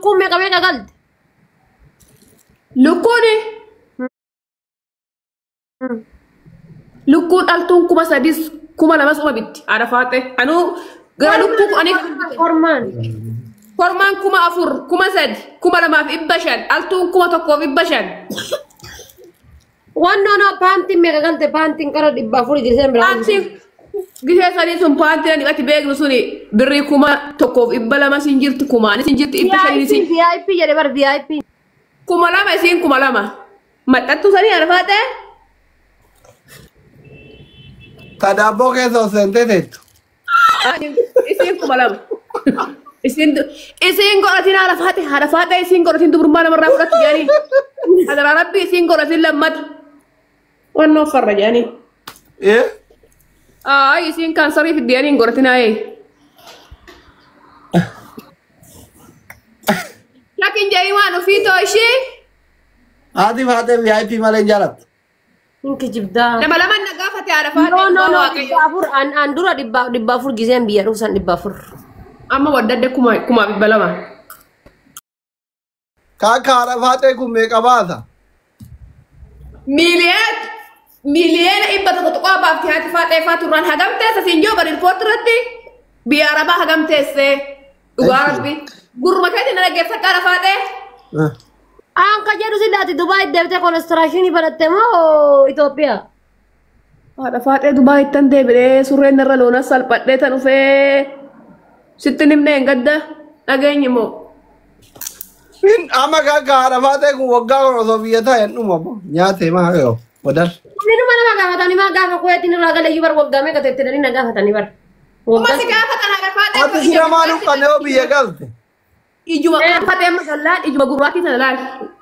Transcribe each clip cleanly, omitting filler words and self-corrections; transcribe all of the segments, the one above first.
لكم ميقا قلت لكوني لكون ألتون كما سادس كما لمس أما بيت عرفاتي أنو قال لكوك أني فرمان كما أفر كما سد كما لما في إبشان ألتون كما تقوى في إبشان وانو بانتين ميقا قلت بانتين كارو دبا فوري جيسين برا بانتين gise sani sun pante ni ati beg suni birri kuma tokof ibala ma sinjirti kuma ni sinjirti ibashani sin VIP jare bar VIP kuma lama sin kuma lama matatu sani arfate Tadabo que eso sente esto. isin kuma lama isin goratin arfate isin goratin dubrmana marra furat yani hada rabbi isin goratin lamad wanno farajani Eh? isin kan sari fi diyanin goratin ay lakin jari wano fito ishi Hadi hadi VIP malen jarat. إنك جبدا لما نقافة عرفات no دبافور أن دورا دبافور جيسين بيا روسان دبافور أما ودد كما ببلما Kaka arafate kume kabasa. مليان إبتة تقوى بافتي هاتي فاتي فاتوران هجمتي سسينجو بري الفوترتي بياربا هجمتي سي وغاربي قرما كده نلاقي سكارة فاتي أنك جالو سيداتي دبي دبتة كونستراكشني برتما إثيوبيا هذا فاتي دبي تندي بري سورين نرلونا سالبات تنوفي ستني منين قد أجيني مو Ama kaka arafate ku wagga ko Sovieta en umma. Nyate ma hayo. Wadar. Nino mana magafata ni magafa ko yati nira gale yubar waggame ka tete ni nagafata ni bar وما سكافة أنا عرفات Ati sira manu kaneo biye galte. إجوا فاتي مثلا إجوا قراتي تنال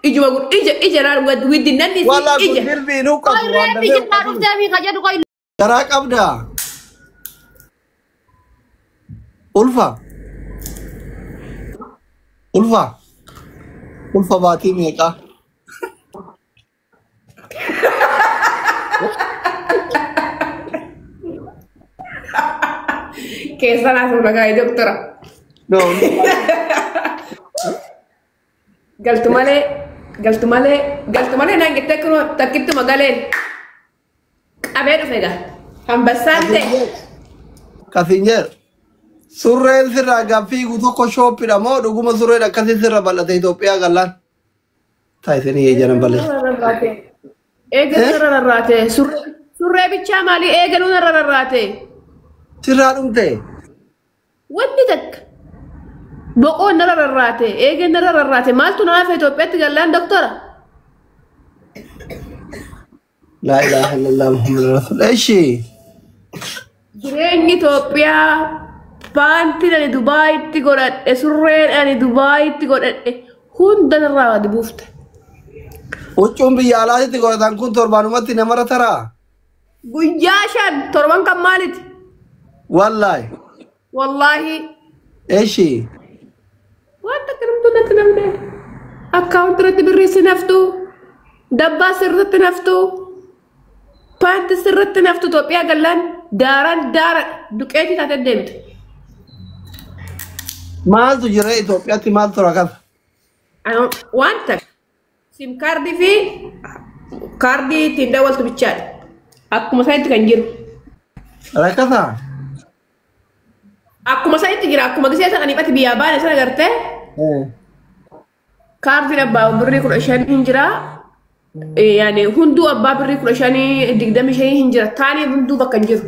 إجوا قر إجا رال ود النبي Wala إجا gudil binu ka Koy repi jita rufte mi kajadu koy Jarak abda. Ulfa bati meka. كيف أنا أقول لك يا دكتورة No. قلت مالي أنا قلت لك تكتب مقالين أبيض فيها هم بسانتي Kasinjer. Surreen sirraa gaaffii tokko shooppiidha moo dhuguma surreen akkasii sirra bal'ate Itoophiyaa gallaan? Taayisanii eejalan bal'ate. eegalu rarraate surree bichaa maali eegalu rarraate Sirraa dhumte. wanni takka boqoon rarraate eegan rarraate maaltu naaf Itoophiyaatti gallaan doktora Laa ilaaha illallah Muhammad Rasul. Eshi. jireenyi Itoophiyaa paantiin ani Dubaayitti godhadhe surreen ani Dubaayitti godhadhe hunda narraa wadi buufte. Huccuun biyya alaatitti godhatan kun torbaanumatti namarra taraa? Guyyaa 5 torban kan maaliti? Wallaahi. Wallaahi. Eshi. Wanta kanamtu natti namne. Akkaawunti irratti birrii si naftu. Dabbaa sirratti naftu. Paanti sirratti naftu Itoophiyaa gallaan daaraan duqeetii taatee deemte. Maaltu jira Itoophiyaatti maaltu rakata? Wanta sim kaardii fi kaardii ittiin daawwaltu bichaadha. Akkuma isaatti kan jiru. Rakata? Akkuma isaatti jira. Akkuma gisee sana dhiphatti biyyaa baane sana gartee kaardiin abbaa birrii 15 hin jira. Yani hunduu abbaa birrii 15 25 hin jira. Taanii hunduu bakka hin jiru.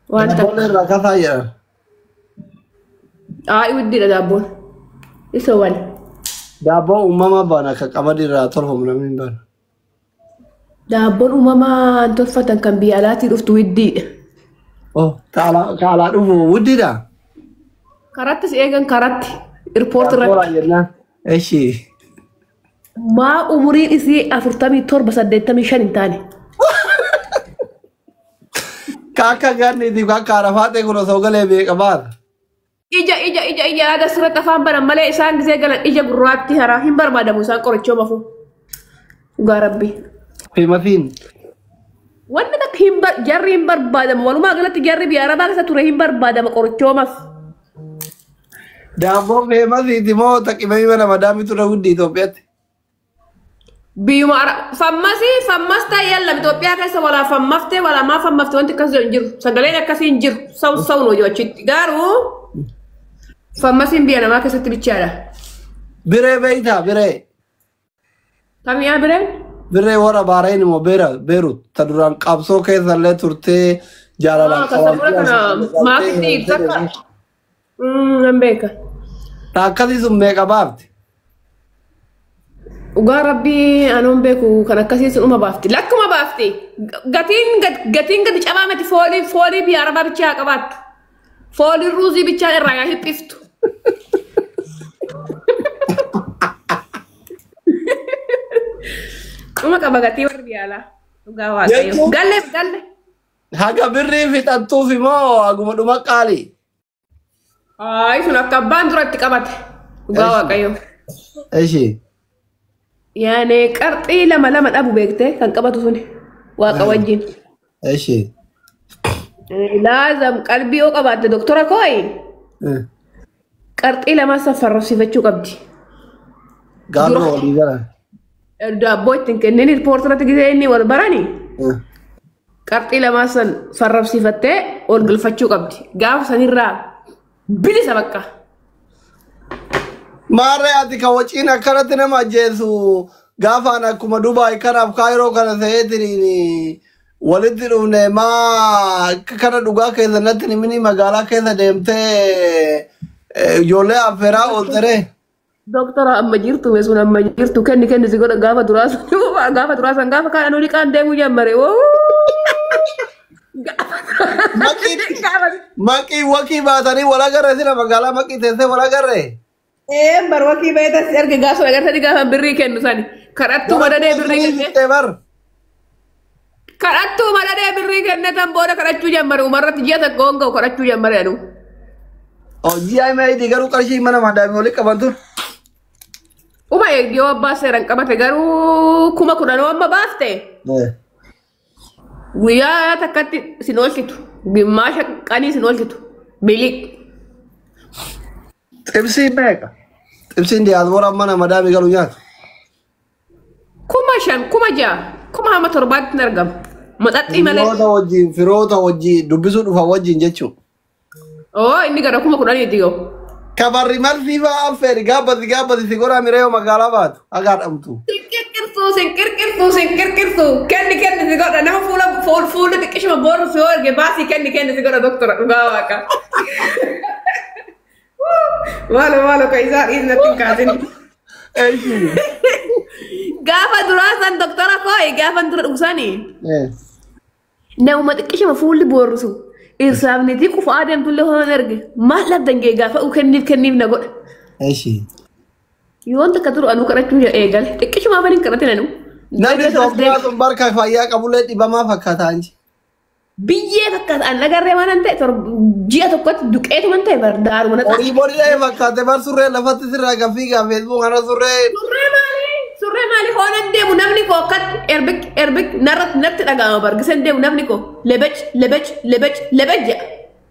Wanta Rakata jira. Iwiddiidha daabboon. Isa wal. Daabboo uumamaa baana akka qamadii irraa tolfamu namni hin baana. Daabboon uumamaan tolfatan kan biyya alaatii dhuftu widdiidha. Oh, kaalaa dhufu wuddiidha? Karattis eegan karatti irpoorti irratti. Jennaan. Eshi. Maa umuriin isii 47 85 hin taane. Kakka ganniitiif kakka arafaatee kun osoo galee beeka baata. Ija ada surat afaan banan malee isaan gisee galan ija gurraatti haraa hin barbaadamu isaan qorichoo mafu. Dhugaa rabbi. Himatiin. Wanni takka jarri hin barbaadamu walumaa galatti jarri biyya arabaa keessa ture hin barbaadama qorichoo maf. Daaboo feemasiiti moo taqimanii mana madaamitu na hundi Itoophiyaatti? Biyyuma fammas ta'e yaallam Itoophiyaa keessa walaa fammaftee walaa maa fammaftee wanti akkas hin jiru. Sagaleen akkasii hin jiru. Sawun hojii achitti. Garuu fammasiin biyya namaa keessatti bichaadha. Biree beeytaa biree. Kamiyaa bireen? Biree warra Baareen immoo Beerut ta duraan qabsoo keessallee turtee jaalalaan qabamtee. Maakitti ibsakka. Nan beeka. Akkasii sun meeqa baafti? Ugaa rabbii anuun beeku kan akkasii sun uma baafti. Lakkuma baafti. Gatiin gadi cabaa miti foolii biyya arabaa bichaa qabaattu. Foolii ruuzii bichaa irraa yaa hiphiftu. Uma qaba gatii warri biyaalaa. Dhugaa waaqayyo. Galle. Haga birrii fixattuuf immoo haguma dhuma qaalii. Sun akka abbaan duratti qabate. Dhugaa waaqayyo. Eshi. Yaane qarxii lama dhabu beekte kan qabatu suni. Waaqa wajjin. Eshi. Laazam qalbii yoo qabaatte doktora kooyi. Qarxii lama safarrabsiifachuu qabdi. Gaaroo walii gara. Daabboo ittiin kenneen riippoortirratti gisee inni wal barani. Qarxii lama san farrabsiifattee ol galfachuu qabdi. Gaafa sanirraa bilisa bakka. Maarree ati ka waciin akkanatti nama ajjeesu gaafaan akkuma Dubaay kanaaf Kaayiroo kana ta'eetiin walitti dhufne maa kana dhugaa keessa natti nimini magaalaa keessa deemtee ijoollee affeeraa ooltere. Doktora amma jirtu sun amma jirtu kenni si godha gaafa duraasan gaafa kaan anuu dhiqaan deemuu jammare. Maqii wakii baatanii wal agarre sila magaalaa maqii teessee wal agarre. Bar wakii beetas erga gaafa agartanii gaafa birrii kennu sani. Kadhattuu madadee birrii kenne. Kadhattuu madadee birrii kennetan booda kadhachuu jammare. Umarratti ji'a tokko honga'u kadhachuu jammare anu. Ji'a meeyidii garuu qarshii mana madaamii olii qabantu. Uma yoo abbaa seeran qabate garuu 10,000 amma baafte. Guyyaa takkatti sin oolchitu. Gimmaasha qanii sin oolchitu. Biliq. Xibsiin meeqa? Xibsiin diyaasboora mana madaamii galu nyaatu. 5,000, 6,000, 7,000 ni argama. Maxaxxii malee. Firoota wajjin dubbisuu dhufa wajjin jechuun. Inni gara 10,000 yoo. Kabarri marfii fa'aa affeeri gaabbati si godhaa miree magaalaa baatu hagaa dhabtu. Sinkirkirtuu. Kenni si godha nama fuula xiqqishuma boonu si erge baasii kenni si godha doktora dhugaa waaqa. Maalo ka isaa dhiisnatti hin kaasin. Gaafa duraasan doktora kooyi gaafa dura dhugusanii. Namuma xiqqishuma fuulli boorrisu. Irsaafnitii kufa adeemtullee hoon erge maal dhabdangee gaafa kenniif na godha. Yoon takka turu anuu kadhachuu eegale xiqqishuma afaan hin kadhatin anu. Namni Itoophiyaa sun barka fayyaa qabullee dhibamaa fakkaata anji. Biyyee fakkaata an nagarree waan ta'e ji'a tokkotti duqeetu man ta'e daaruma na Horii boriidhee fakkaate bar surree lafatti sirraa gaffii feesbuuk kana surree. Surree maali hoonan deemu namni koo akkas erbik natti dhaga'ama bargisan deemu namni koo lebech jedha.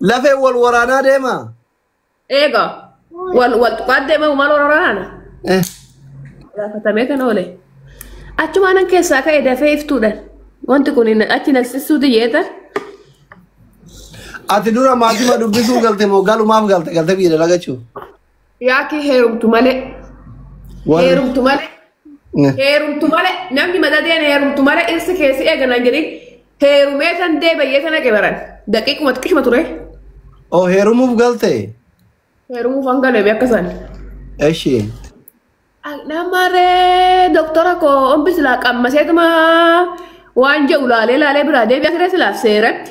Lafee wal waraanaa deema. Eega wal tuqaat deema maal waraanaana. Gaafatamee kan oole. Achumaanan keessaa ka'e dafee iftuudhaan wanti kun achi nagsisuuti jeeta. Ati dura maatima dubbisuu galte moo galumaaf galte biyya dalagachuu? Yaaki heerumtu malee. Heerumtu malee namni madadeen heerumtu malee dhirsi keessi eeganan jedhin heerumee san deebi'ee sana qabaran daqiiquma xiqqishuma ture. Heerumuuf galte? Heerumuuf hangalee akkasaan. Eshi. Namaree doktora koo ombisilaa qammaseetuma waan jedhu laalee biraa deebi'aa ture silaaf seeratti.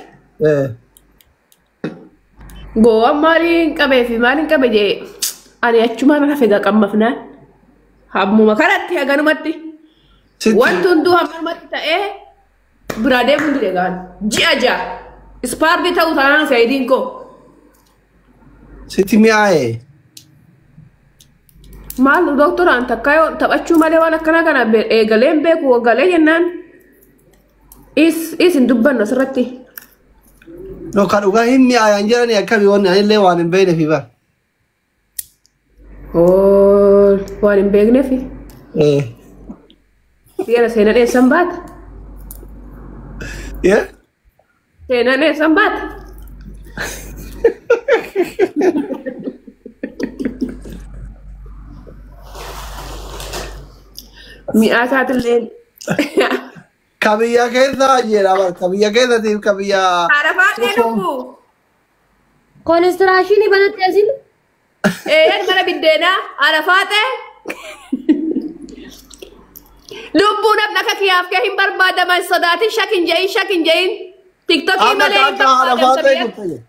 Goowwan maaliin qabee fi maaliin qabe jee ani achumaan hafe qammafnaan. Hammuma kanatti haganumatti wanti hunduu hammumatti ta'ee biraa deemuun dide gaan ji'a ispaardii ta'uu taanaan fayidiin koo. Sitti mi'aaye. Maal doktoraan takka yoo taphachuu malee waan akkanaa kana eegaleen beeku waggalee jennaan isin dubbannu asirratti. No kan dhugaa hin mi'aayan jedhanii akkamii wanni anillee waan hin beekne fi bara. Oh, waan hin beekne fi. Siyaana seenaan eessan baata? Yeah? Seenaan eessan baata? Mi'aa isaatillee. Kabiyya keessa jira bar kabiyya keessatiif kabiyya. Arafaan dheenuku. Koonistiraashinii banatti asin. Mana biddeenaa arafaate. Lubbuu namni akka kiyyaaf kee hin barbaadaman sodaatin shakin je'in. Tiktokii malee hin barbaadamsa biyya.